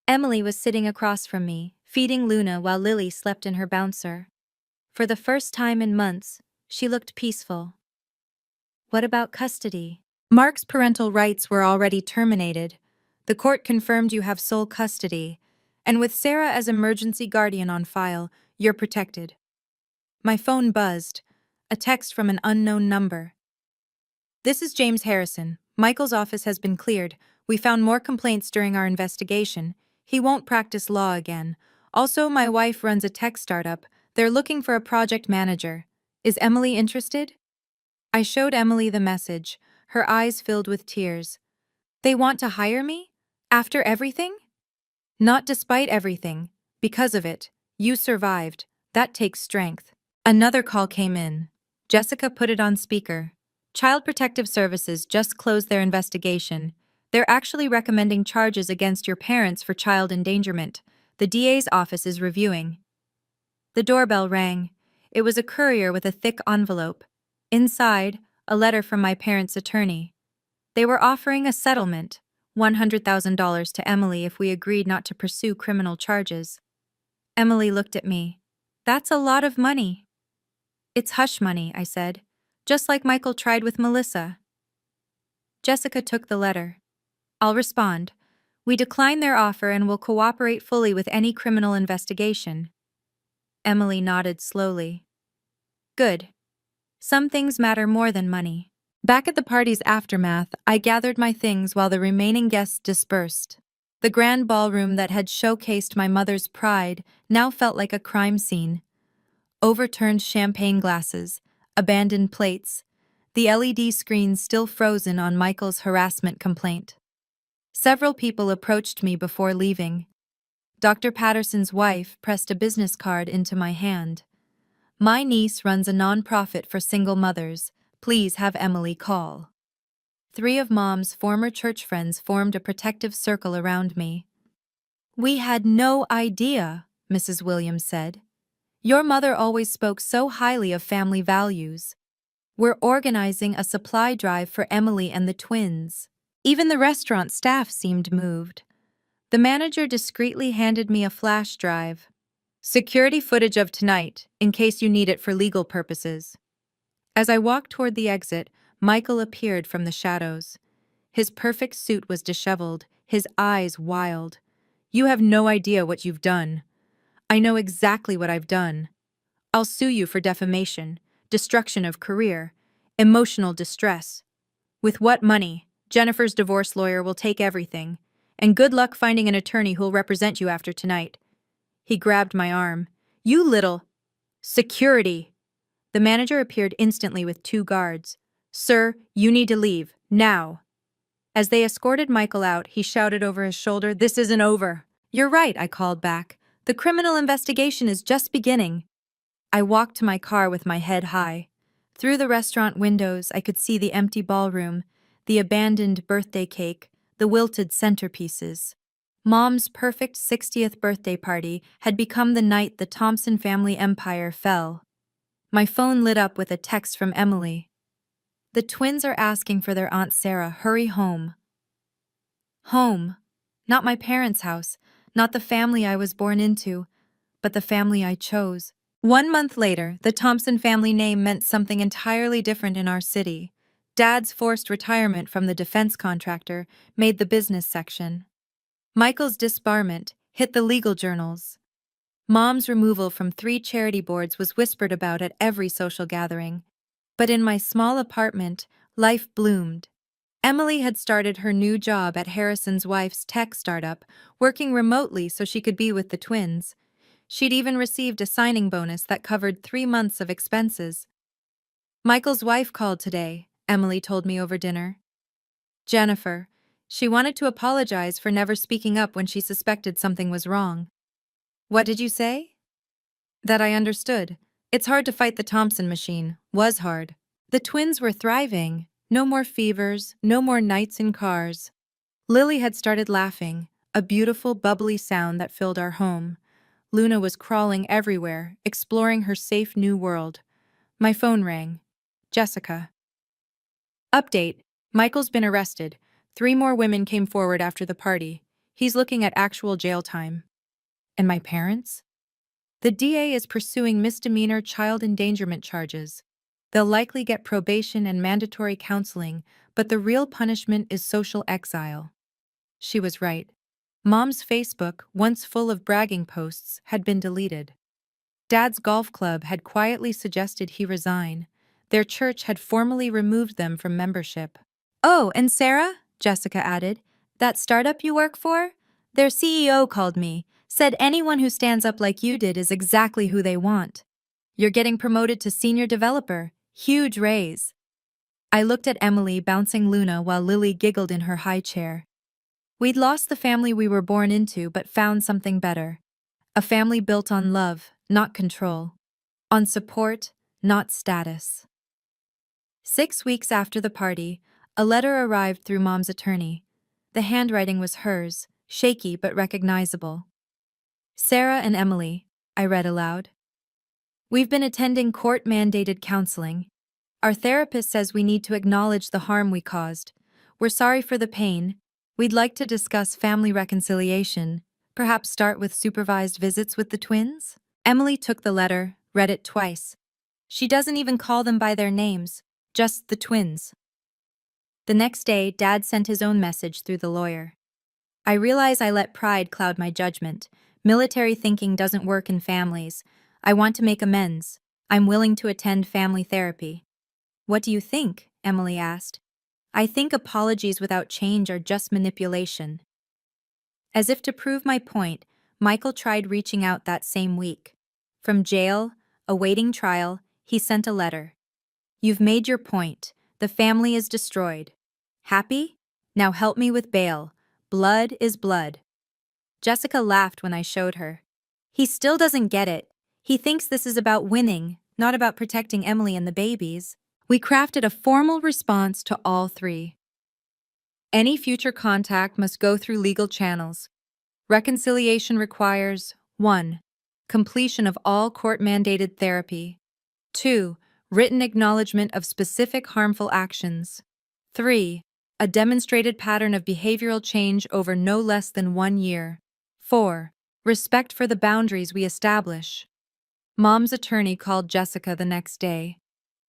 Emily was sitting across from me, feeding Luna while Lily slept in her bouncer. For the first time in months, she looked peaceful. What about custody? Mark's parental rights were already terminated. The court confirmed you have sole custody, and with Sarah as emergency guardian on file, you're protected. My phone buzzed, a text from an unknown number. This is James Harrison. Michael's office has been cleared. We found more complaints during our investigation. He won't practice law again. Also, my wife runs a tech startup. They're looking for a project manager. Is Emily interested? I showed Emily the message, her eyes filled with tears. They want to hire me? After everything? Not despite everything. Because of it. You survived. That takes strength. Another call came in. Jessica put it on speaker. Child Protective Services just closed their investigation. They're actually recommending charges against your parents for child endangerment. The DA's office is reviewing. The doorbell rang. It was a courier with a thick envelope. Inside, a letter from my parents' attorney. They were offering a settlement, $100,000 to Emily if we agreed not to pursue criminal charges. Emily looked at me. That's a lot of money. It's hush money, I said, just like Michael tried with Melissa. Jessica took the letter. I'll respond. We decline their offer and will cooperate fully with any criminal investigation. Emily nodded slowly. Good. Some things matter more than money. Back at the party's aftermath, I gathered my things while the remaining guests dispersed. The grand ballroom that had showcased my mother's pride now felt like a crime scene. Overturned champagne glasses, abandoned plates, the LED screens still frozen on Michael's harassment complaint. Several people approached me before leaving. Dr. Patterson's wife pressed a business card into my hand. My niece runs a nonprofit for single mothers. Please have Emily call. 3 of Mom's former church friends formed a protective circle around me. We had no idea, Mrs. Williams said. Your mother always spoke so highly of family values. We're organizing a supply drive for Emily and the twins. Even the restaurant staff seemed moved. The manager discreetly handed me a flash drive. Security footage of tonight, in case you need it for legal purposes. As I walked toward the exit, Michael appeared from the shadows. His perfect suit was disheveled, his eyes wild. You have no idea what you've done. I know exactly what I've done. I'll sue you for defamation, destruction of career, emotional distress. With what money? Jennifer's divorce lawyer will take everything. And good luck finding an attorney who'll represent you after tonight. He grabbed my arm. You little... Security! The manager appeared instantly with 2 guards. Sir, you need to leave, now. As they escorted Michael out, he shouted over his shoulder, This isn't over. You're right, I called back. The criminal investigation is just beginning. I walked to my car with my head high. Through the restaurant windows, I could see the empty ballroom, the abandoned birthday cake, the wilted centerpieces. Mom's perfect 60th birthday party had become the night the Thompson family empire fell. My phone lit up with a text from Emily. The twins are asking for their Aunt Sarah. Hurry home. Home. Not my parents' house, not the family I was born into, but the family I chose. 1 month later, the Thompson family name meant something entirely different in our city. Dad's forced retirement from the defense contractor made the business section. Michael's disbarment hit the legal journals. Mom's removal from 3 charity boards was whispered about at every social gathering. But in my small apartment, life bloomed. Emily had started her new job at Harrison's wife's tech startup, working remotely so she could be with the twins. She'd even received a signing bonus that covered 3 months of expenses. Michael's wife called today, Emily told me over dinner. Jennifer. She wanted to apologize for never speaking up when she suspected something was wrong. What did you say? That I understood. It's hard to fight the Thompson machine. Was hard. The twins were thriving. No more fevers, no more nights in cars. Lily had started laughing, a beautiful, bubbly sound that filled our home. Luna was crawling everywhere, exploring her safe new world. My phone rang. Jessica. Update. Michael's been arrested. 3 more women came forward after the party. He's looking at actual jail time. And my parents? The DA is pursuing misdemeanor child endangerment charges. They'll likely get probation and mandatory counseling, but the real punishment is social exile. She was right. Mom's Facebook, once full of bragging posts, had been deleted. Dad's golf club had quietly suggested he resign. Their church had formally removed them from membership. Oh, and Sarah, Jessica added, that startup you work for? Their CEO called me, said anyone who stands up like you did is exactly who they want. You're getting promoted to senior developer. Huge raise. I looked at Emily bouncing Luna while Lily giggled in her high chair. We'd lost the family we were born into but found something better. A family built on love, not control. On support, not status. 6 weeks after the party, a letter arrived through Mom's attorney. The handwriting was hers, shaky but recognizable. Sarah and Emily, I read aloud. We've been attending court-mandated counseling. Our therapist says we need to acknowledge the harm we caused. We're sorry for the pain. We'd like to discuss family reconciliation, perhaps start with supervised visits with the twins? Emily took the letter, read it twice. She doesn't even call them by their names, just the twins. The next day, Dad sent his own message through the lawyer. I realize I let pride cloud my judgment. Military thinking doesn't work in families. I want to make amends. I'm willing to attend family therapy. What do you think? Emily asked. I think apologies without change are just manipulation. As if to prove my point, Michael tried reaching out that same week. From jail, awaiting trial, he sent a letter. You've made your point. The family is destroyed. Happy? Now help me with bail. Blood is blood. Jessica laughed when I showed her. He still doesn't get it. He thinks this is about winning, not about protecting Emily and the babies. We crafted a formal response to all 3. Any future contact must go through legal channels. Reconciliation requires 1. Completion of all court-mandated therapy. 2. Written acknowledgement of specific harmful actions. 3. A demonstrated pattern of behavioral change over no less than 1 year. 4. Respect for the boundaries we establish. Mom's attorney called Jessica the next day.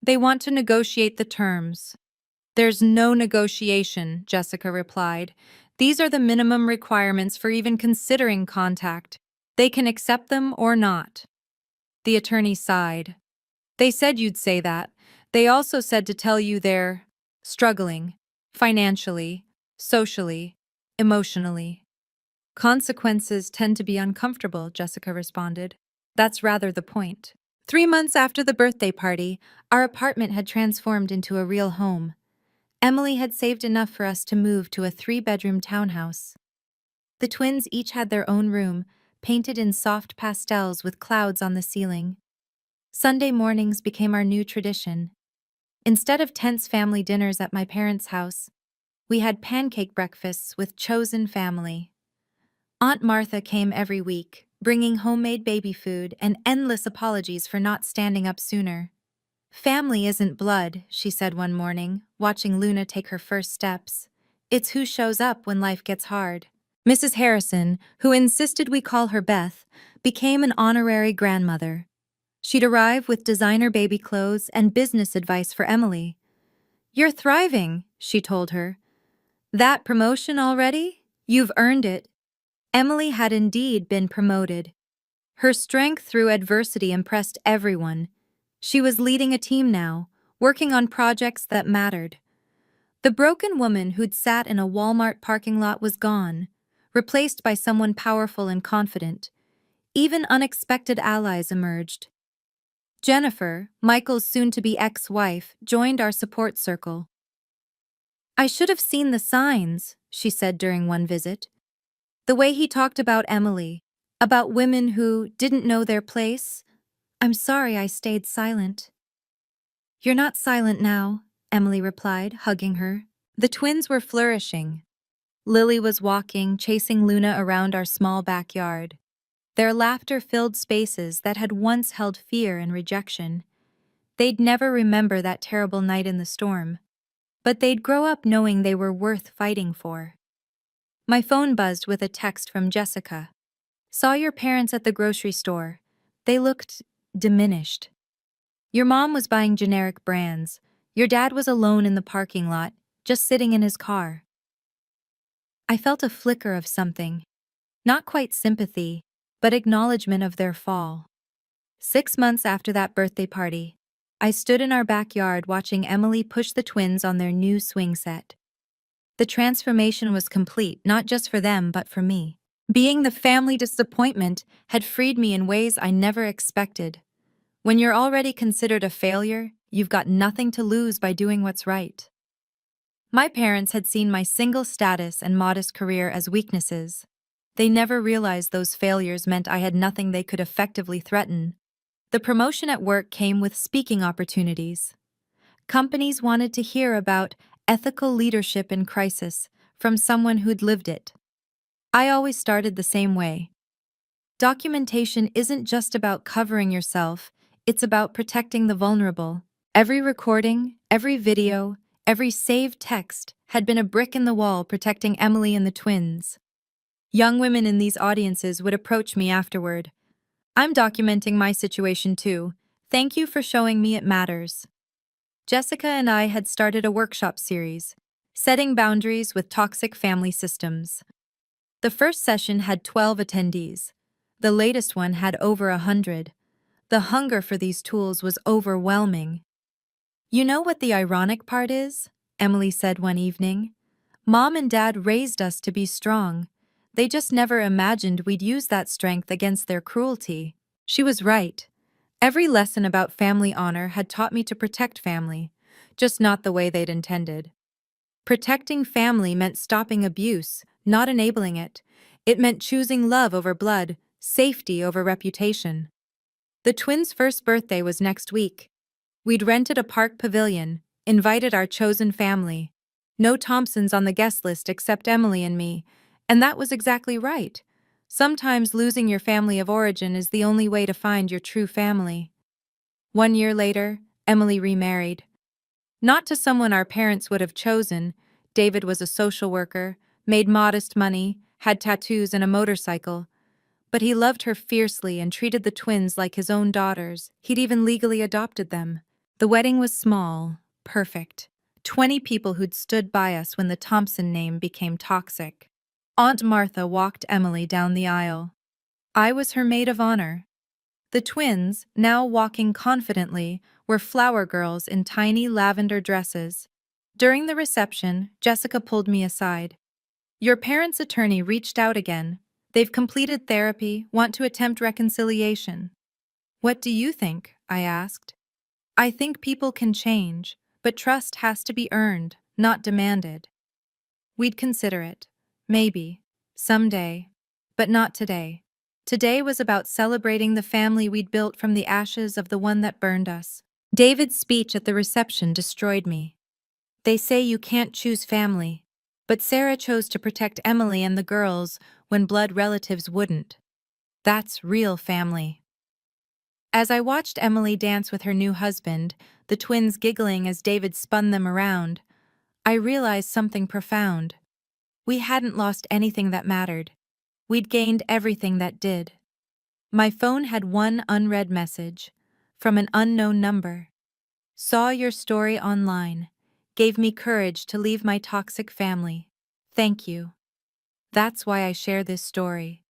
They want to negotiate the terms. There's no negotiation, Jessica replied. These are the minimum requirements for even considering contact. They can accept them or not. The attorney sighed. They said you'd say that. They also said to tell you they're struggling, financially, socially, emotionally. Consequences tend to be uncomfortable, Jessica responded. That's rather the point. 3 months after the birthday party, our apartment had transformed into a real home. Emily had saved enough for us to move to a 3-bedroom townhouse. The twins each had their own room, painted in soft pastels with clouds on the ceiling. Sunday mornings became our new tradition. Instead of tense family dinners at my parents' house, we had pancake breakfasts with chosen family. Aunt Martha came every week, bringing homemade baby food and endless apologies for not standing up sooner. "Family isn't blood," she said one morning, watching Luna take her first steps. "It's who shows up when life gets hard." Mrs. Harrison, who insisted we call her Beth, became an honorary grandmother. She'd arrive with designer baby clothes and business advice for Emily. "You're thriving," she told her. "That promotion already? You've earned it." Emily had indeed been promoted. Her strength through adversity impressed everyone. She was leading a team now, working on projects that mattered. The broken woman who'd sat in a Walmart parking lot was gone, replaced by someone powerful and confident. Even unexpected allies emerged. Jennifer, Michael's soon-to-be ex-wife, joined our support circle. "I should have seen the signs," she said during one visit. "The way he talked about Emily, about women who didn't know their place. I'm sorry I stayed silent." "You're not silent now," Emily replied, hugging her. The twins were flourishing. Lily was walking, chasing Luna around our small backyard. Their laughter filled spaces that had once held fear and rejection. They'd never remember that terrible night in the storm, but they'd grow up knowing they were worth fighting for. My phone buzzed with a text from Jessica. "Saw your parents at the grocery store. They looked diminished. Your mom was buying generic brands. Your dad was alone in the parking lot, just sitting in his car." I felt a flicker of something. Not quite sympathy, but acknowledgement of their fall. 6 months after that birthday party, I stood in our backyard watching Emily push the twins on their new swing set. The transformation was complete, not just for them, but for me. Being the family disappointment had freed me in ways I never expected. When you're already considered a failure, you've got nothing to lose by doing what's right. My parents had seen my single status and modest career as weaknesses. They never realized those failures meant I had nothing they could effectively threaten. The promotion at work came with speaking opportunities. Companies wanted to hear about ethical leadership in crisis from someone who'd lived it. I always started the same way. Documentation isn't just about covering yourself, it's about protecting the vulnerable. Every recording, every video, every saved text had been a brick in the wall protecting Emily and the twins. Young women in these audiences would approach me afterward. "I'm documenting my situation too. Thank you for showing me it matters." Jessica and I had started a workshop series, setting boundaries with toxic family systems. The first session had 12 attendees. The latest one had over 100. The hunger for these tools was overwhelming. "You know what the ironic part is?" Emily said one evening. "Mom and Dad raised us to be strong. They just never imagined we'd use that strength against their cruelty." She was right. Every lesson about family honor had taught me to protect family, just not the way they'd intended. Protecting family meant stopping abuse, not enabling it. It meant choosing love over blood, safety over reputation. The twins' first birthday was next week. We'd rented a park pavilion, invited our chosen family. No Thompsons on the guest list except Emily and me, and that was exactly right. Sometimes losing your family of origin is the only way to find your true family. 1 year later, Emily remarried. Not to someone our parents would have chosen. David was a social worker, made modest money, had tattoos and a motorcycle. But he loved her fiercely and treated the twins like his own daughters. He'd even legally adopted them. The wedding was small, perfect. 20 people who'd stood by us when the Thompson name became toxic. Aunt Martha walked Emily down the aisle. I was her maid of honor. The twins, now walking confidently, were flower girls in tiny lavender dresses. During the reception, Jessica pulled me aside. "Your parents' attorney reached out again. They've completed therapy, want to attempt reconciliation." "What do you think?" I asked. "I think people can change, but trust has to be earned, not demanded." "We'd consider it. Maybe. Someday. But not today." Today was about celebrating the family we'd built from the ashes of the one that burned us. David's speech at the reception destroyed me. They say you can't choose family, but Sarah chose to protect Emily and the girls when blood relatives wouldn't. That's real family. As I watched Emily dance with her new husband, the twins giggling as David spun them around, I realized something profound. We hadn't lost anything that mattered. We'd gained everything that did. My phone had one unread message from an unknown number. Saw your story online. Gave me courage to leave my toxic family. Thank you. That's why I share this story.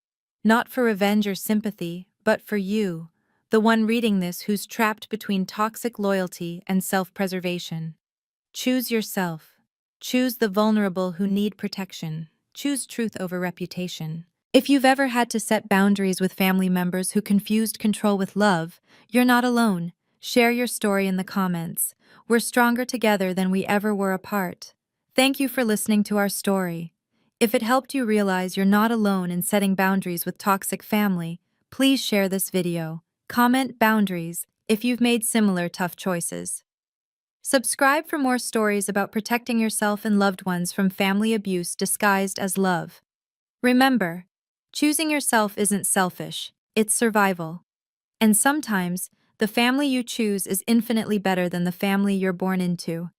Not for revenge or sympathy, but for you, the one reading this who's trapped between toxic loyalty and self-preservation. Choose yourself. Choose the vulnerable who need protection. Choose truth over reputation. If you've ever had to set boundaries with family members who confused control with love, you're not alone. Share your story in the comments. We're stronger together than we ever were apart. Thank you for listening to our story. If it helped you realize you're not alone in setting boundaries with toxic family, please share this video. Comment boundaries if you've made similar tough choices. Subscribe for more stories about protecting yourself and loved ones from family abuse disguised as love. Remember, choosing yourself isn't selfish, it's survival. And sometimes, the family you choose is infinitely better than the family you're born into.